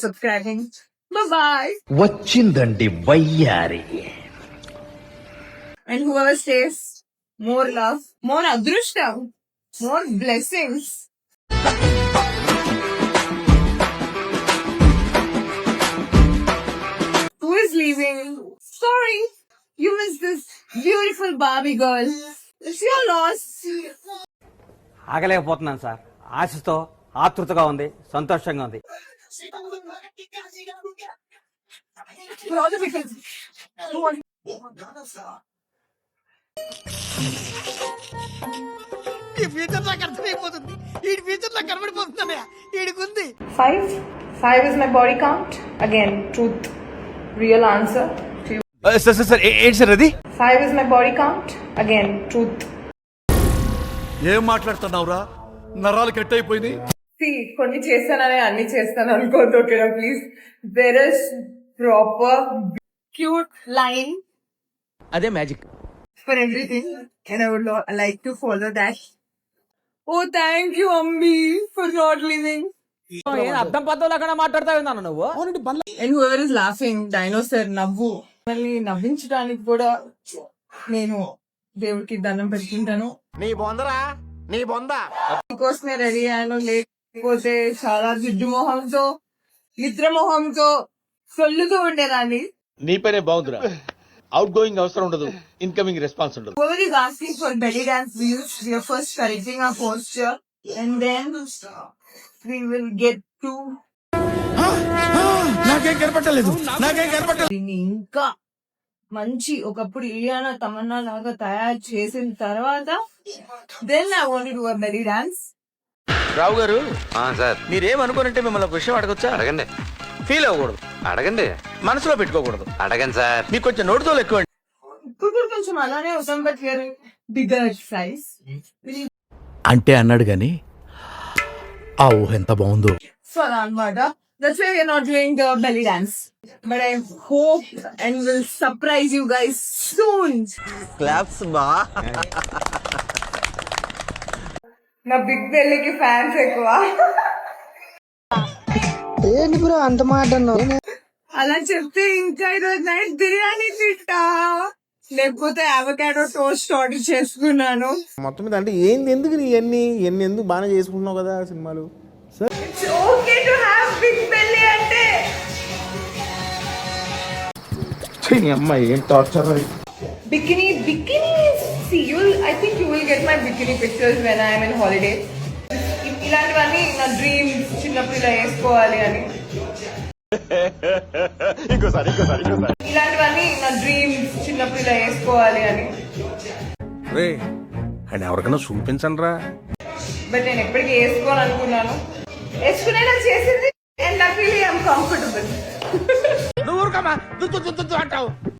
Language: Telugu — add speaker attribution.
Speaker 1: subscribing. Bye-bye.
Speaker 2: వచ్చిందండి వయ్యారి.
Speaker 1: And whoever stays, more love, more adrushtam, more blessings. Who is leaving? Sorry, you missed this beautiful Barbie girl. It's your loss.
Speaker 3: ఆగలేకపోతున్నాను సార్. ఆశతో ఆతృతగా ఉంది, సంతోషంగా ఉంది.
Speaker 1: For all the people who want
Speaker 4: ఈ ఫ్యూచర్ నాకు అర్థమైపోతుంది. ఈ ఫ్యూచర్ నాకు కనబడిపోతుందనే ఈడికుంది.
Speaker 1: 5. 5 is my body count. Again, truth. Real answer.
Speaker 4: Sir ఏంటి సార్ అది?
Speaker 1: 5 is my body count. Again, truth.
Speaker 4: ఏం మాట్లాడుతున్నావురా? నరాలు కట్ అయిపోయింది.
Speaker 1: See, కొన్ని చేస్తానని అన్ని చేస్తాను అనుకోవద్దు, ఓకేనా please. There is proper cute line
Speaker 4: అదే magic
Speaker 1: for everything and I would like to follow that. Oh, thank you, Ambi, for not leaving.
Speaker 3: అర్థం పద్ధతి లేకుండా మాట్లాడతావు నువ్వు.
Speaker 1: And whoever is laughing, dinosaur నవ్వు. మళ్ళీ నవ్వించడానికి కూడా నేను దేవుడికి దండం పెట్టుకుంటాను.
Speaker 4: నీ బొందరా, నీ బొంద.
Speaker 1: మీకోసమే రెడీ అయ్యాను, లేకపోతే చాలా జిడ్డు మొహంతో నిద్ర మొహంతో సొల్లుతూ ఉండేదాన్ని.
Speaker 5: నీ పనే బాగుందిరా. అవుట్ గోయింగ్ అవసరం ఉండదు, ఇన్కమింగ్ రెస్పాన్స్ ఉండదు.
Speaker 1: Whoever is asking for belly dance views, we are first correcting our posture and then we will get to
Speaker 4: నాకేం కనపట్టలేదు.
Speaker 1: దీన్ని ఇంకా మంచి ఒకప్పుడు ఇలియానా తమన్నా లాగా తయారు చేసిన తర్వాత then I want to do a belly dance.
Speaker 6: Rao గారు
Speaker 5: సార్,
Speaker 6: మీరేమనుకోనంటే మిమ్మల్ని ఒక విషయం అడగొచ్చా?
Speaker 5: అడగండి.
Speaker 6: ఫీల్ అవ్వకూడదు,
Speaker 5: అడగండి.
Speaker 6: మనసులో పెట్టుకోకూడదు.
Speaker 5: అడగండి సార్.
Speaker 6: మీకు కొంచెం నోటితో ఎక్కువ.
Speaker 1: ఇప్పుడు కొంచెం అలానే అవుతాం, బట్ హియర్ బిగ్గర్ సైజ్.
Speaker 4: అంటే అన్నాడు గాని ఆ ఊహ ఎంత బాగుందో.
Speaker 1: సో అలా అన్నమాట. That's why we are not doing the belly dance. But I hope and will surprise you guys soon.
Speaker 6: Claps బా.
Speaker 1: నా బిగ్ బెల్లీకి ఫ్యాన్స్ ఎక్కువ.
Speaker 7: ఏంటి బ్రో అంత మాట
Speaker 1: అలా చెప్తే ఇంకా ఈరోజు నైట్ బిర్యానీ తింటా, లేకపోతే అవకాడో టోస్ట్ ఆర్డర్ చేసుకున్నాను.
Speaker 8: మొత్తం మీద అంటే ఏంది, ఎందుకు నీ ఎన్ని ఎందుకు బాగానే చేసుకుంటున్నావు కదా సినిమాలు.
Speaker 1: It's okay to have big belly అంటే.
Speaker 8: అమ్మాయి ఏం torture.
Speaker 1: Bikini. See, I think you will get my bikini pictures when I am in holiday. ఇలాంటివన్నీ నా డ్రీమ్స్, చిన్నప్పుడు ఇలా వేసుకోవాలి అని. ఇలాంటివన్నీ నా డ్రీమ్స్, చిన్నప్పుడు ఇలా వేసుకోవాలి అని.
Speaker 4: రే అండ్ ఎవరికైనా చూపించండి రా.
Speaker 1: బట్ నేను ఎప్పటికీ వేసుకోవాలి అనుకున్నాను, వేసుకునేలా చేసింది. And luckily I'm comfortable.
Speaker 4: నువ్వు ఊరుకోమా, అంటావు.